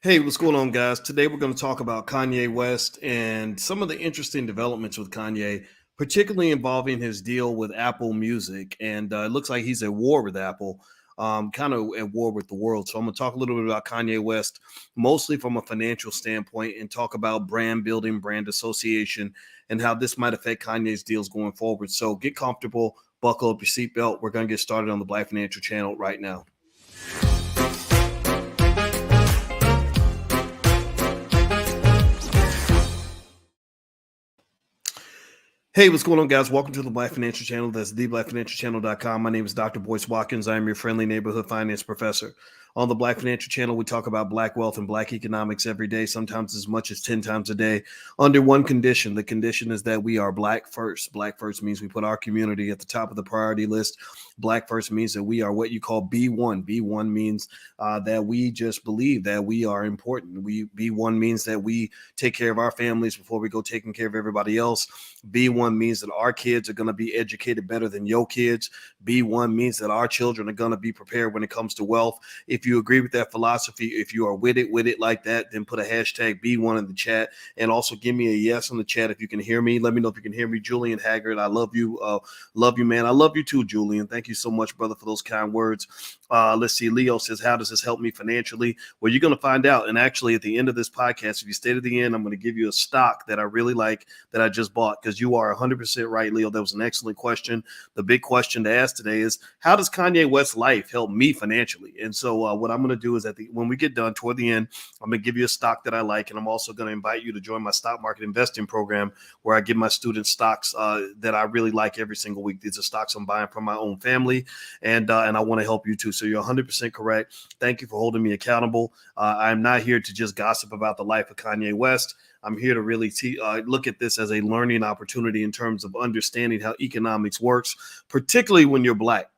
Hey, what's going on, guys? Today we're going to talk about Kanye West and some of the interesting developments with Kanye, particularly involving his deal with Apple Music. And it looks like he's at war with Apple, kind of at war with the world. So I'm going to talk a little bit about Kanye West, mostly from a financial standpoint, and talk about brand building, brand association, and how this might affect Kanye's deals going forward. So get comfortable, buckle up your seatbelt. We're going to get started on the Black Financial Channel right now. Hey, what's going on, guys? Welcome to the Black Financial Channel. That's theblackfinancialchannel.com. My name is Dr. Boyce Watkins. I am your friendly neighborhood finance professor. On the Black Financial Channel, we talk about Black wealth and Black economics every day, sometimes as much as 10 times a day, under one condition. The condition is that we are Black first. Black first means we put our community at the top of the priority list. Black first means that we are what you call B1. B1 means that we just believe that we are important. B1 means that we take care of our families before we go taking care of everybody else. B1 means that our kids are going to be educated better than your kids. B1 means that our children are going to be prepared when it comes to wealth. If you agree with that philosophy, if you are with it like that, then put a hashtag B1 in the chat, and also give me a yes in the chat if you can hear me. Let me know if you can hear me. Julian Haggard, I love you. Love you, man. I love you too, Julian. Thank you so much, brother, for those kind words. Let's see. Leo says, how does this help me financially? Well, you're going to find out. And actually, at the end of this podcast, if you stay to the end, I'm going to give you a stock that I really like that I just bought, because you are 100% right, Leo. That was an excellent question. The big question to ask today is, how does Kanye West's life help me financially? And so what I'm going to do is when we get done toward the end, I'm going to give you a stock that I like. And I'm also going to invite you to join my stock market investing program, where I give my students stocks that I really like every single week. These are stocks I'm buying from my own family, and I want to help you too. So you're 100% correct. Thank you for holding me accountable. I'm not here to just gossip about the life of Kanye West. I'm here to really look at this as a learning opportunity in terms of understanding how economics works, particularly when you're Black.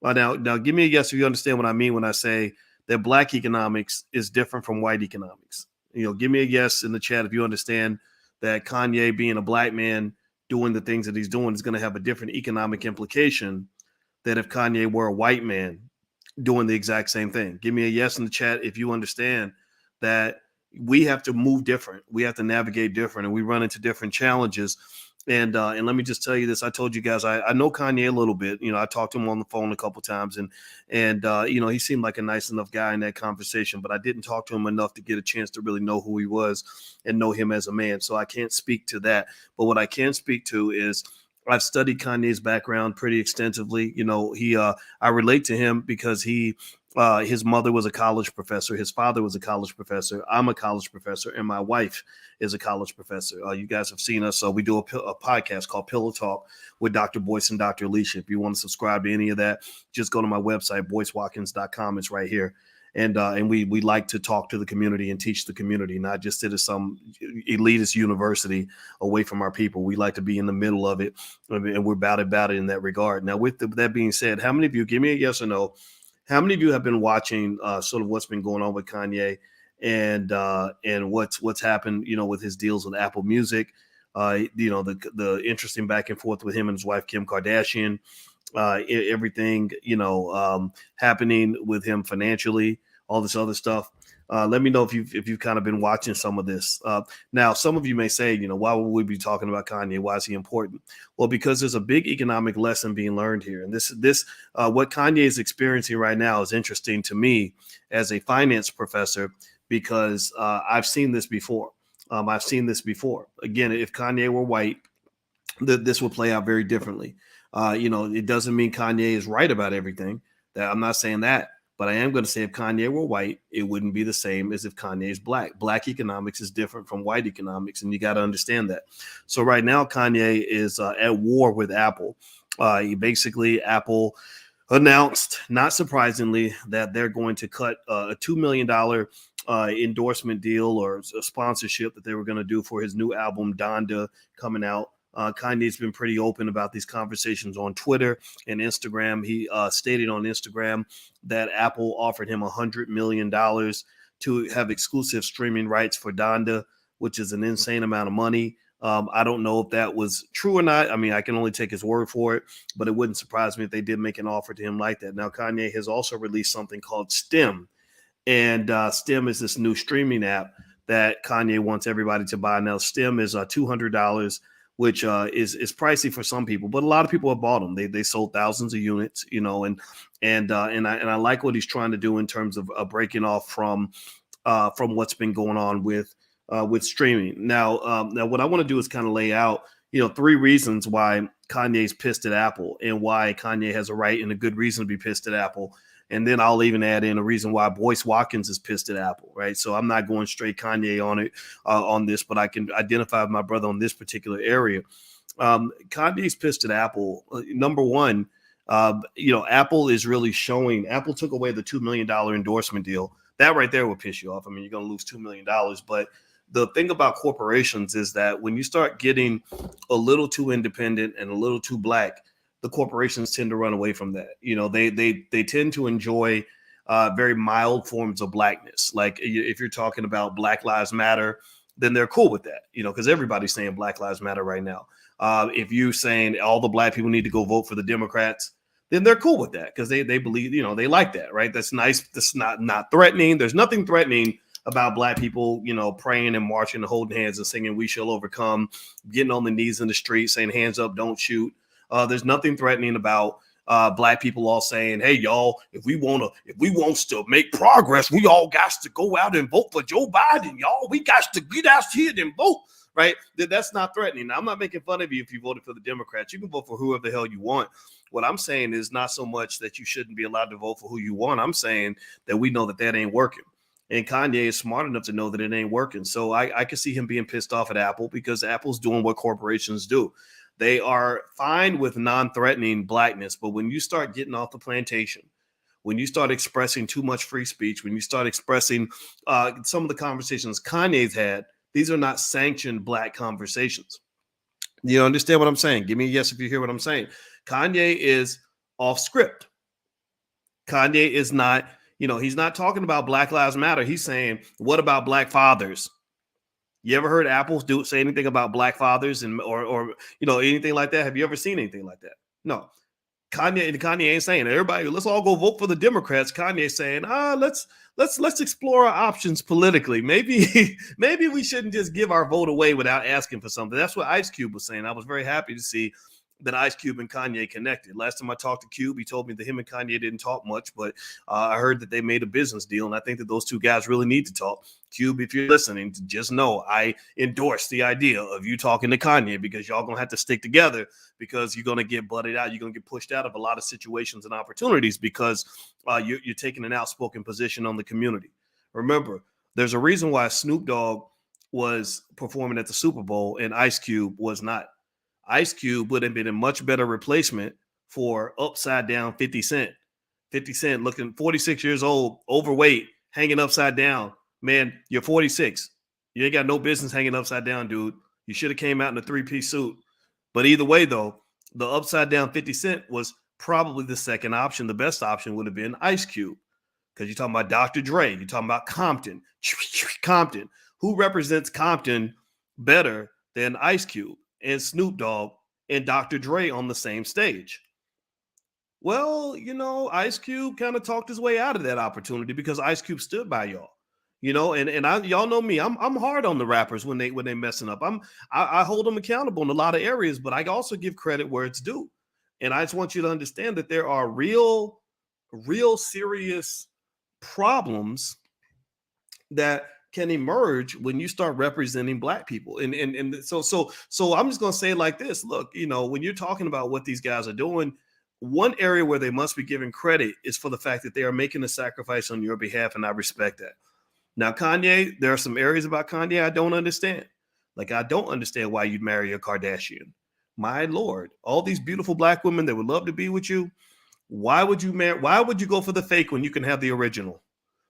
Now, give me a yes if you understand what I mean when I say that Black economics is different from white economics. Give me a yes in the chat if you understand that Kanye, being a Black man doing the things that he's doing, is going to have a different economic implication than if Kanye were a white man doing the exact same thing. Give me a yes in the chat if you understand that we have to move different. We have to navigate different, and we run into different challenges. And let me just tell you this. I told you guys, I know Kanye a little bit. I talked to him on the phone a couple times, and he seemed like a nice enough guy in that conversation, but I didn't talk to him enough to get a chance to really know who he was and know him as a man. So I can't speak to that. But what I can speak to is, I've studied Kanye's background pretty extensively. I relate to him because his mother was a college professor. His father was a college professor. I'm a college professor, and my wife is a college professor. You guys have seen us. We do a podcast called Pillow Talk with Dr. Boyce and Dr. Alicia. If you want to subscribe to any of that, just go to my website, boycewatkins.com. It's right here. And we like to talk to the community and teach the community, not just sit at some elitist university away from our people. We like to be in the middle of it, and we're about it in that regard. Now, with that being said, how many of you, give me a yes or no, how many of you have been watching sort of what's been going on with Kanye and what's happened, with his deals with Apple Music, the interesting back and forth with him and his wife, Kim Kardashian, everything, happening with him financially, all this other stuff. Let me know if you've kind of been watching some of this. Now, some of you may say, why would we be talking about Kanye? Why is he important? Well, because there's a big economic lesson being learned here. And this what Kanye is experiencing right now is interesting to me as a finance professor, because I've seen this before. Again, if Kanye were white, this would play out very differently. It doesn't mean Kanye is right about everything. I'm not saying that. But I am going to say, if Kanye were white, it wouldn't be the same as if Kanye is Black. Black economics is different from white economics, and you got to understand that. So right now, Kanye is at war with Apple. Apple announced, not surprisingly, that they're going to cut a $2 million endorsement deal or a sponsorship that they were going to do for his new album, Donda, coming out. Kanye's been pretty open about these conversations on Twitter and Instagram. He stated on Instagram that Apple offered him $100 million to have exclusive streaming rights for Donda, which is an insane amount of money. I don't know if that was true or not. I mean, I can only take his word for it, but it wouldn't surprise me if they did make an offer to him like that. Now, Kanye has also released something called STEM, And Stem is this new streaming app that Kanye wants everybody to buy. Now, Stem is $200, which is pricey for some people, but a lot of people have bought them. They sold thousands of units, you know, and I like what he's trying to do in terms of breaking off from what's been going on with streaming. Now, what I want to do is kind of lay out, you know, 3 reasons why Kanye's pissed at Apple and why Kanye has a right and a good reason to be pissed at Apple. And then I'll even add in a reason why Boyce Watkins is pissed at Apple, right? So I'm not going straight Kanye on it on this, but I can identify my brother on this particular area. Kanye's pissed at Apple. Number one, you know, Apple is really showing. Apple took away the $2 million endorsement deal. That right there will piss you off. I mean, you're going to lose $2 million. But the thing about corporations is that when you start getting a little too independent and a little too black, the corporations tend to run away from that. You know, they tend to enjoy very mild forms of blackness. Like if you're talking about Black Lives Matter, then they're cool with that, you know, because everybody's saying Black Lives Matter right now. If you're saying all the black people need to go vote for the Democrats, then they're cool with that because they believe, you know, they like that, right? That's nice. That's not threatening. There's nothing threatening about black people, you know, praying and marching and holding hands and singing "We Shall Overcome," getting on the knees in the street, saying "Hands up, don't shoot." There's nothing threatening about black people all saying, "Hey, y'all, if we want to make progress, we all got to go out and vote for Joe Biden, y'all. We got to get out here and vote." Right? That's not threatening. Now, I'm not making fun of you if you voted for the Democrats. You can vote for whoever the hell you want. What I'm saying is not so much that you shouldn't be allowed to vote for who you want. I'm saying that we know that ain't working. And Kanye is smart enough to know that it ain't working. So I can see him being pissed off at Apple because Apple's doing what corporations do. They are fine with non-threatening blackness, but when you start getting off the plantation, when you start expressing too much free speech, when you start expressing some of the conversations Kanye's had, these are not sanctioned black conversations. You understand what I'm saying? Give me a yes if you hear what I'm saying. Kanye is off script. Kanye is not, you know, he's not talking about Black Lives Matter. He's saying, what about black fathers? You ever heard Apple say anything about black fathers and or you know, anything like that? Have you ever seen anything like that? No. Kanye ain't saying everybody, let's all go vote for the Democrats. Kanye's saying, let's explore our options politically. Maybe we shouldn't just give our vote away without asking for something. That's what Ice Cube was saying. I was very happy to see that Ice Cube and Kanye connected. Last time I talked to Cube, he told me that him and Kanye didn't talk much, but I heard that they made a business deal, and I think that those two guys really need to talk. Cube, if you're listening, just know I endorse the idea of you talking to Kanye because y'all gonna have to stick together because you're gonna get butted out. You're gonna get pushed out of a lot of situations and opportunities because you're taking an outspoken position on the community. Remember, there's a reason why Snoop Dogg was performing at the Super Bowl and Ice Cube was not. Ice Cube would have been a much better replacement for upside down 50 Cent. 50 Cent looking 46 years old, overweight, hanging upside down. Man, you're 46. You ain't got no business hanging upside down, dude. You should have came out in a 3-piece suit. But either way, though, the upside down 50 Cent was probably the second option. The best option would have been Ice Cube because you're talking about Dr. Dre. You're talking about Compton. Compton. Who represents Compton better than Ice Cube and Snoop Dogg and Dr. Dre on the same stage? Well, you know, Ice Cube kind of talked his way out of that opportunity because Ice Cube stood by y'all. You know, and y'all know me. I'm hard on the rappers when they messing up. I hold them accountable in a lot of areas, but I also give credit where it's due. And I just want you to understand that there are real serious problems that can emerge when you start representing black people. And so I'm just gonna say it like this. Look, you know, when you're talking about what these guys are doing, one area where they must be given credit is for the fact that they are making a sacrifice on your behalf, and I respect that. Now, Kanye, there are some areas about Kanye I don't understand. Like, I don't understand why you'd marry a Kardashian. My Lord, all these beautiful black women that would love to be with you. Why would you marry? Why would you go for the fake when you can have the original?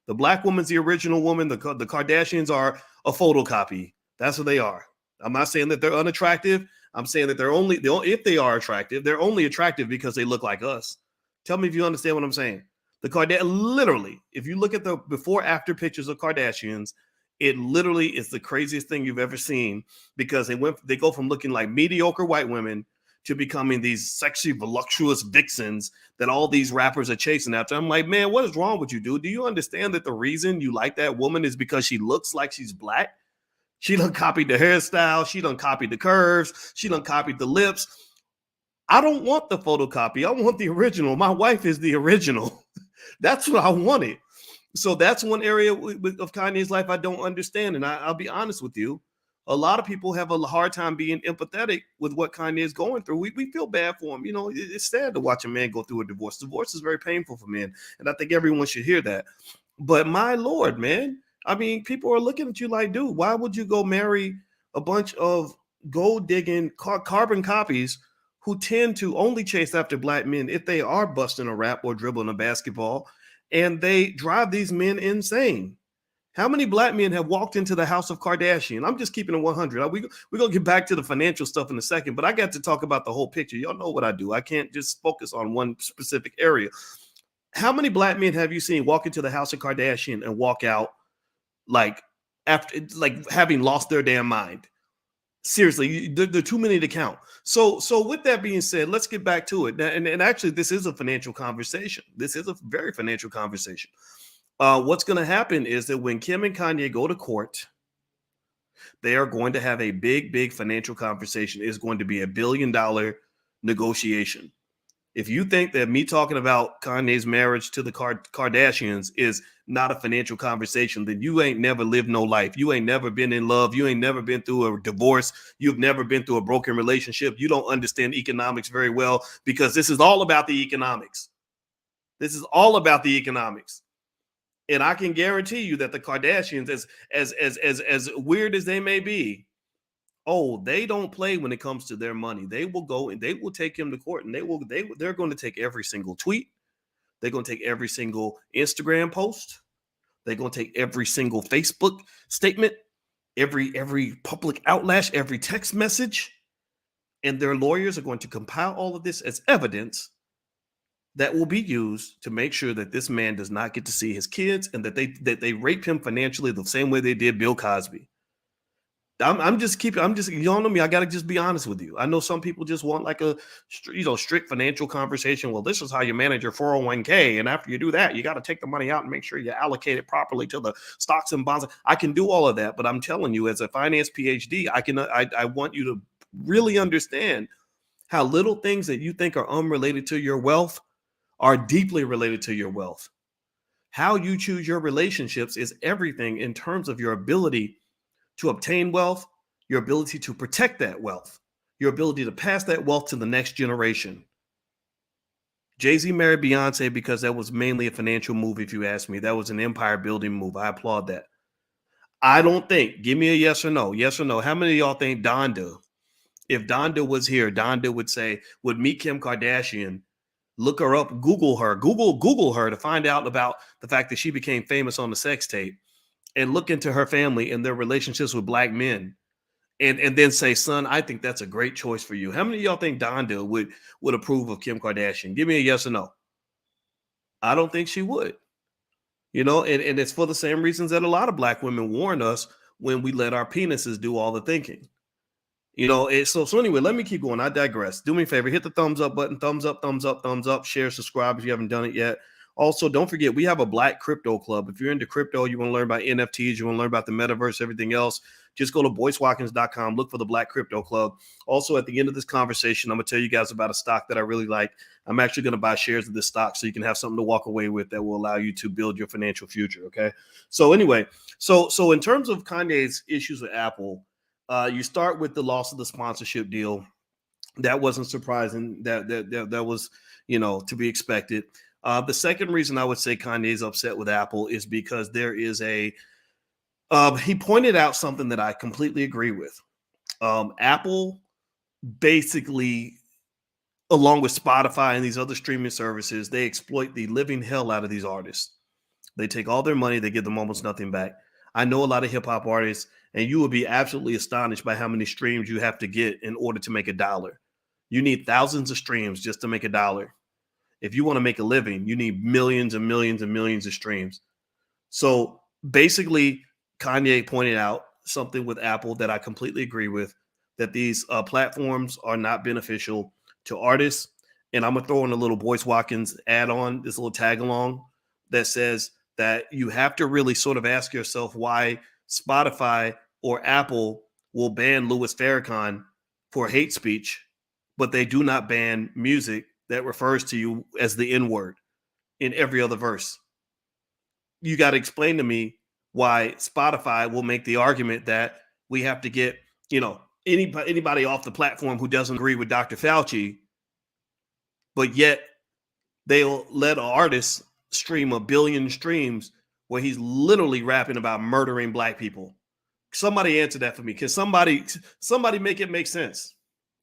The black woman's the original woman. The Kardashians are a photocopy. That's what they are. I'm not saying that they're unattractive. I'm saying that if they are attractive, they're only attractive because they look like us. Tell me if you understand what I'm saying. The literally, if you look at the before after pictures of Kardashians, it literally is the craziest thing you've ever seen because they go from looking like mediocre white women to becoming these sexy, voluptuous vixens that all these rappers are chasing after. I'm like, man, what is wrong with you, dude? Do you understand that the reason you like that woman is because she looks like she's black? She done copied the hairstyle. She done copied the curves. She done copied the lips. I don't want the photocopy. I want the original. My wife is the original. That's what I wanted. So that's one area of Kanye's life I don't understand. And I'll be honest with you. A lot of people have a hard time being empathetic with what Kanye is going through. We feel bad for him. You know, it's sad to watch a man go through a divorce. Divorce is very painful for men. And I think everyone should hear that. But my Lord, man, I mean, people are looking at you like, dude, why would you go marry a bunch of gold digging carbon copies who tend to only chase after black men if they are busting a rap or dribbling a basketball, and they drive these men insane? How many black men have walked into the house of Kardashian? I'm just keeping it 100. We're going to get back to the financial stuff in a second, but I got to talk about the whole picture. Y'all know what I do. I can't just focus on one specific area. How many black men have you seen walk into the house of Kardashian and walk out like after, like having lost their damn mind? Seriously, there are too many to count. So with that being said, let's get back to it. And actually, this is a financial conversation. This is a very financial conversation. What's going to happen is that when Kim and Kanye go to court, they are going to have a big financial conversation. It's going to be $1 billion negotiation. If you think that me talking about Kanye's marriage to the Kardashians is not a financial conversation, then you ain't never lived no life. You ain't never been in love. You ain't never been through a divorce. You've never been through a broken relationship. You don't understand economics very well, because this is all about the economics. This is all about the economics. And I can guarantee you that the Kardashians, as weird as they may be, they don't play when it comes to their money. They will go and they will take him to court, and they're going to take every single tweet. They're going to take every single Instagram post. They're going to take every single Facebook statement, every public outlash, every text message, and their lawyers are going to compile all of this as evidence that will be used to make sure that this man does not get to see his kids, and that they rape him financially the same way they did Bill Cosby. I'm just you don't know me. I got to just be honest with you. I know some people just want like a strict financial conversation. Well, this is how you manage your 401k. And after you do that, you got to take the money out and make sure you allocate it properly to the stocks and bonds. I can do all of that, but I'm telling you, as a finance PhD, I want you to really understand how little things that you think are unrelated to your wealth are deeply related to your wealth. How you choose your relationships is everything in terms of your ability to obtain wealth, your ability to protect that wealth, your ability to pass that wealth to the next generation. Jay-Z married Beyonce because that was mainly a financial move, if you ask me. That was an empire building move. I applaud that. I don't think, give me a yes or no. Yes or no. How many of y'all think Donda, if Donda was here, Donda would meet Kim Kardashian, look her up, Google her to find out about the fact that she became famous on the sex tape, and look into her family and their relationships with black men, and then say, son, I think that's a great choice for you. How many of y'all think Donda would approve of Kim Kardashian? Give me a yes or no. I don't think she would. And it's for the same reasons that a lot of black women warn us when we let our penises do all the thinking. So anyway, let me keep going. I digress. Do me a favor, hit the thumbs up button, thumbs up, share, subscribe if you haven't done it yet. Also, don't forget, we have a Black Crypto Club. If you're into crypto, you want to learn about NFTs, you want to learn about the metaverse, everything else, just go to boycewatkins.com, look for the Black Crypto Club. Also, at the end of this conversation, I'm going to tell you guys about a stock that I really like. I'm actually going to buy shares of this stock so you can have something to walk away with that will allow you to build your financial future, okay? So anyway, so in terms of Kanye's issues with Apple, you start with the loss of the sponsorship deal. That wasn't surprising. That was, to be expected. The second reason I would say Kanye's upset with Apple is because there is he pointed out something that I completely agree with. Apple basically, along with Spotify and these other streaming services, they exploit the living hell out of these artists. They take all their money, they give them almost nothing back. I know a lot of hip hop artists, and you will be absolutely astonished by how many streams you have to get in order to make $1. You need thousands of streams just to make $1. If you want to make a living, you need millions and millions and millions of streams. So basically, Kanye pointed out something with Apple that I completely agree with. that these platforms are not beneficial to artists. And I'm gonna throw in a little Boyce Watkins add on, this little tag along that says that you have to really sort of ask yourself why Spotify or Apple will ban Louis Farrakhan for hate speech, but they do not ban music that refers to you as the N word in every other verse. You got to explain to me why Spotify will make the argument that we have to get, anybody off the platform who doesn't agree with Dr. Fauci, but yet they'll let an artist stream 1 billion streams where he's literally rapping about murdering black people. Somebody answer that for me. Can somebody make it make sense?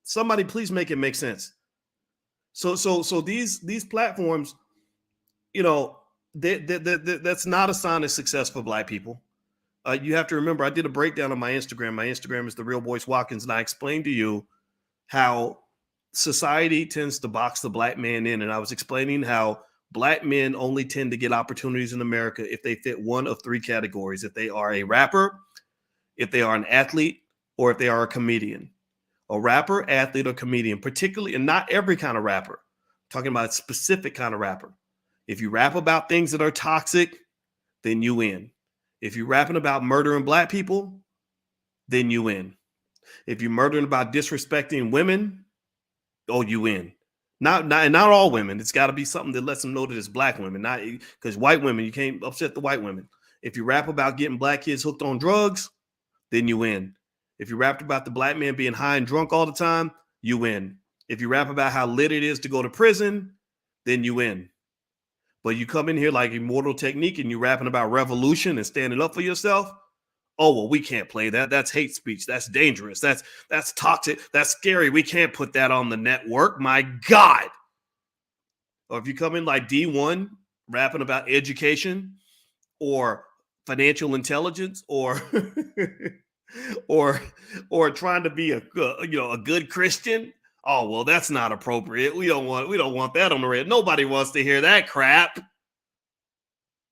Somebody please make it make sense. So these platforms, that's not a sign of success for black people. You have to remember, I did a breakdown on my Instagram. My Instagram is The Real Boyce Watkins, and I explained to you how society tends to box the black man in, and I was explaining how black men only tend to get opportunities in America if they fit one of 3 categories: if they are a rapper, if they are an athlete, or if they are a comedian. A rapper, athlete, or comedian, particularly, and not every kind of rapper. I'm talking about a specific kind of rapper. If you rap about things that are toxic, then you win. If you're rapping about murdering black people, then you win. If you're murdering about disrespecting women, oh, you win. Not all women. It's got to be something that lets them know that it's black women. Not because white women, you can't upset the white women. If you rap about getting black kids hooked on drugs, then you win. If you rapped about the black man being high and drunk all the time, you win. If you rap about how lit it is to go to prison, then you win. But you come in here like Immortal Technique and you're rapping about revolution and standing up for yourself. Oh, well, we can't play that. That's hate speech. That's dangerous. That's toxic. That's scary. We can't put that on the network. My God. Or if you come in like D1 rapping about education or financial intelligence or or trying to be a good Christian. Oh, well, that's not appropriate. We don't want that on the radio. Nobody wants to hear that crap.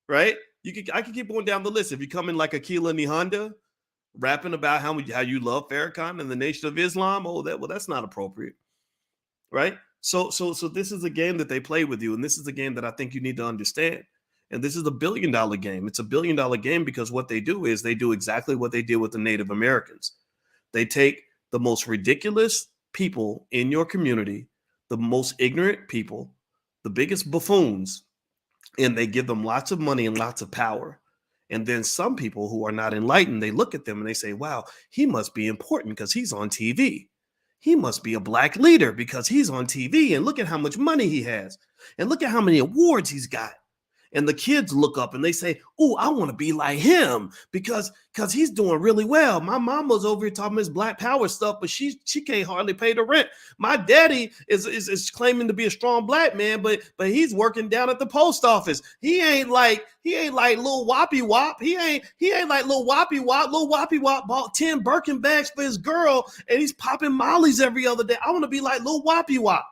Right? I can keep going down the list. If you come in like Akila Nihanda, rapping about how you love Farrakhan and the Nation of Islam, that's not appropriate. Right? So this is a game that they play with you, and this is a game that I think you need to understand. And this is a $1 billion game. It's a $1 billion game because what they do is they do exactly what they did with the Native Americans. They take the most ridiculous people in your community, the most ignorant people, the biggest buffoons, and they give them lots of money and lots of power. And then some people who are not enlightened, they look at them and they say, wow, he must be important because he's on TV. He must be a black leader because he's on TV. And look at how much money he has. And look at how many awards he's got. And the kids look up and they say, oh, I want to be like him because he's doing really well. My mama's over here talking this black power stuff, but she can't hardly pay the rent. My daddy is claiming to be a strong black man, but he's working down at the post office. He ain't like Lil Whoppy Wop. He ain't like Lil Whoppy Wop. Lil Whoppy Wop bought 10 Birkin bags for his girl and he's popping mollies every other day. I want to be like Lil Whoppy Wop.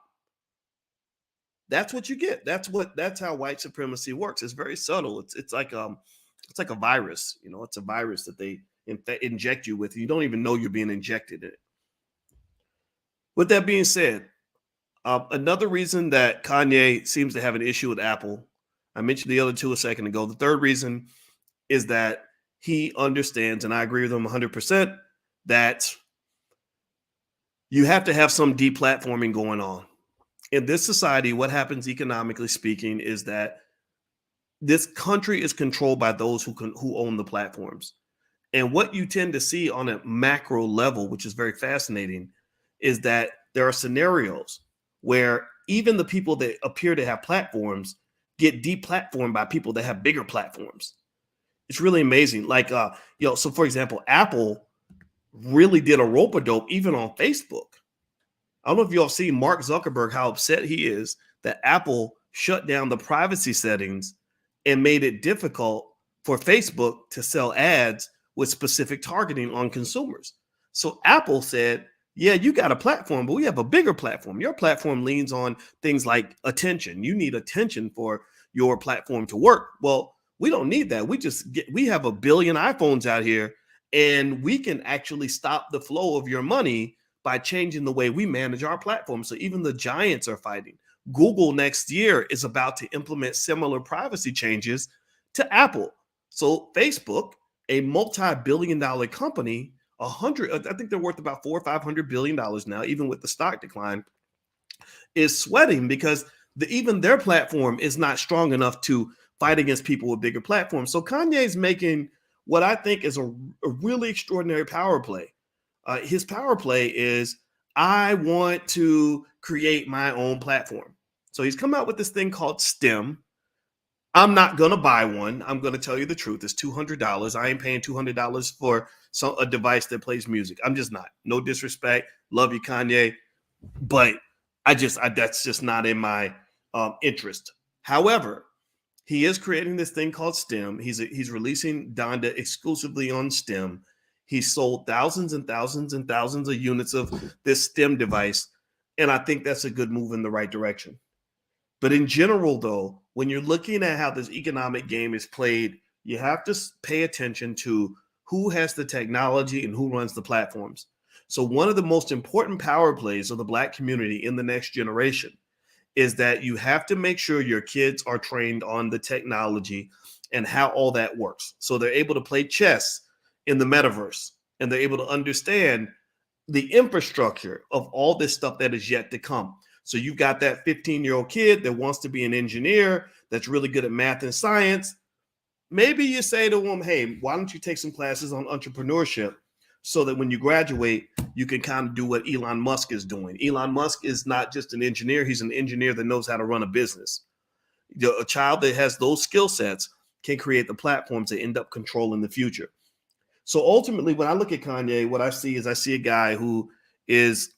That's what you get. That's how white supremacy works. It's very subtle. It's like a virus. It's a virus that they inject you with. You don't even know you're being injected in it. With that being said, another reason that Kanye seems to have an issue with Apple, I mentioned the other 2 a second ago. The third reason is that he understands, and I agree with him 100%, that you have to have some deplatforming going on. In this society, what happens economically speaking is that this country is controlled by those who own the platforms. And what you tend to see on a macro level, which is very fascinating, is that there are scenarios where even the people that appear to have platforms get deplatformed by people that have bigger platforms. It's really amazing. Like, so for example, Apple really did a rope-a-dope even on Facebook. I don't know if y'all see Mark Zuckerberg, how upset he is that Apple shut down the privacy settings and made it difficult for Facebook to sell ads with specific targeting on consumers. So Apple said, yeah, you got a platform, but we have a bigger platform. Your platform leans on things like attention. You need attention for your platform to work. Well, we don't need that. We have 1 billion iPhones out here And we can actually stop the flow of your money by changing the way we manage our platform. So even the giants are fighting. Google next year is about to implement similar privacy changes to Apple. So Facebook, a multi-billion-dollar company, I think they're worth about $400 or $500 billion now, even with the stock decline, is sweating because even their platform is not strong enough to fight against people with bigger platforms. So Kanye's making what I think is a really extraordinary power play. His power play is, I want to create my own platform. So he's come out with this thing called STEM. I'm not going to buy one. I'm going to tell you the truth. It's $200. I ain't paying $200 for a device that plays music. I'm just not. No disrespect. Love you, Kanye. But that's just not in my interest. However, he is creating this thing called STEM. He's releasing Donda exclusively on STEM. He sold thousands and thousands and thousands of units of this STEM device. And I think that's a good move in the right direction. But in general, though, when you're looking at how this economic game is played, you have to pay attention to who has the technology and who runs the platforms. So one of the most important power plays of the Black community in the next generation is that you have to make sure your kids are trained on the technology and how all that works. So they're able to play chess in the metaverse, and they're able to understand the infrastructure of all this stuff that is yet to come. So you've got that 15-year-old kid that wants to be an engineer, that's really good at math and science. Maybe you say to him, hey, why don't you take some classes on entrepreneurship so that when you graduate, you can kind of do what Elon Musk is doing. Elon Musk is not just an engineer. He's an engineer that knows how to run a business. A child that has those skill sets can create the platforms that end up controlling the future. So ultimately, when I look at Kanye, what I see a guy who is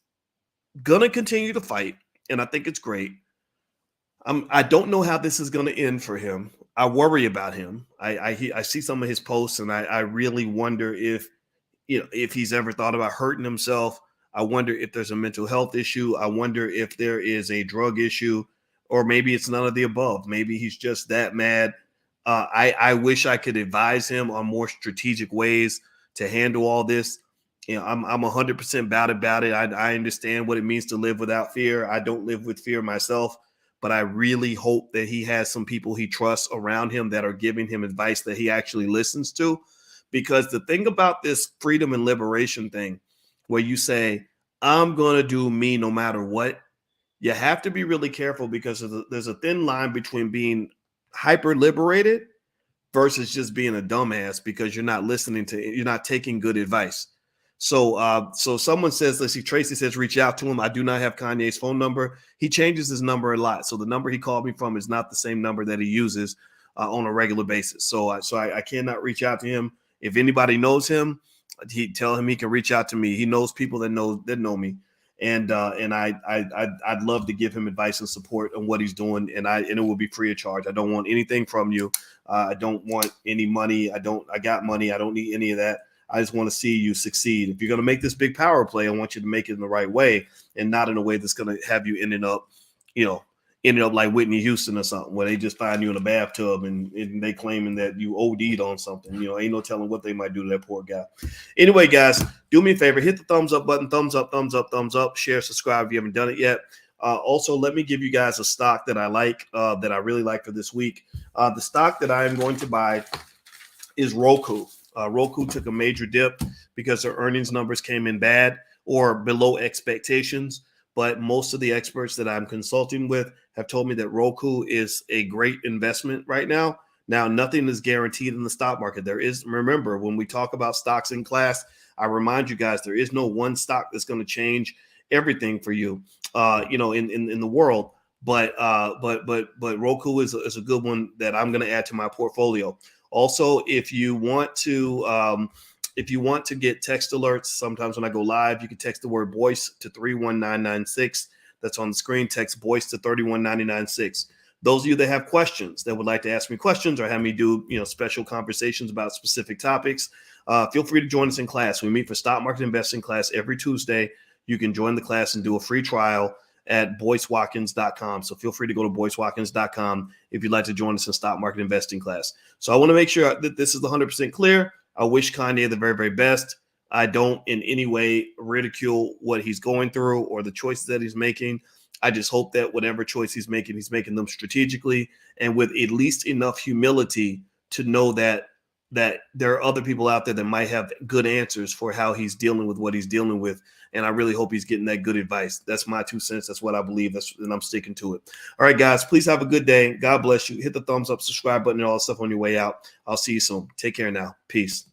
going to continue to fight, and I think it's great. I don't know how this is going to end for him. I worry about him. I see some of his posts, and I really wonder if he's ever thought about hurting himself. I wonder if there's a mental health issue. I wonder if there is a drug issue, or maybe it's none of the above. Maybe he's just that mad. I wish I could advise him on more strategic ways to handle all this. I'm 100% about it. I understand what it means to live without fear. I don't live with fear myself, but I really hope that he has some people he trusts around him that are giving him advice that he actually listens to. Because the thing about this freedom and liberation thing, where you say, I'm going to do me no matter what, you have to be really careful, because there's a thin line between being hyper liberated versus just being a dumbass because you're not taking good advice. So someone says, let's see, Tracy says, reach out to him. I do not have Kanye's phone number. He changes his number a lot. So the number he called me from is not the same number that he uses on a regular basis. So I cannot reach out to him. If anybody knows him, tell him he can reach out to me. He knows people that know me. And I'd love to give him advice and support on what he's doing. And it will be free of charge. I don't want anything from you. I don't want any money. I got money. I don't need any of that. I just want to see you succeed. If you're going to make this big power play, I want you to make it in the right way, and not in a way that's going to have you ending up like Whitney Houston or something, where they just find you in a bathtub and they claiming that you OD'd on something. Ain't no telling what they might do to that poor guy. Anyway, guys, do me a favor, hit the thumbs up button, thumbs up, share, subscribe if you haven't done it yet. Also, let me give you guys a stock that I like, that I really like for this week. The stock that I am going to buy is Roku. Roku took a major dip because their earnings numbers came in bad or below expectations. But most of the experts that I'm consulting with have told me that Roku is a great investment right now. Now, nothing is guaranteed in the stock market. Remember, when we talk about stocks in class, I remind you guys, there is no one stock that's going to change everything for you, in the world. But Roku is a good one that I'm going to add to my portfolio. Also, if you want to get text alerts, sometimes when I go live, you can text the word voice to 31996. That's on the screen. Text voice to 31996. Those of you that have questions, that would like to ask me questions or have me do special conversations about specific topics, feel free to join us in class. We meet for stock market investing class every Tuesday. You can join the class and do a free trial at boycewatkins.com. So feel free to go to boycewatkins.com if you'd like to join us in stock market investing class. So I want to make sure that this is 100% clear. I wish Kanye the very, very best. I don't in any way ridicule what he's going through or the choices that he's making. I just hope that whatever choice he's making them strategically and with at least enough humility to know that there are other people out there that might have good answers for how he's dealing with what he's dealing with. And I really hope he's getting that good advice. That's my 2 cents. That's what I believe. And I'm sticking to it. All right, guys, please have a good day. God bless you. Hit the thumbs up, subscribe button, and all that stuff on your way out. I'll see you soon. Take care now. Peace.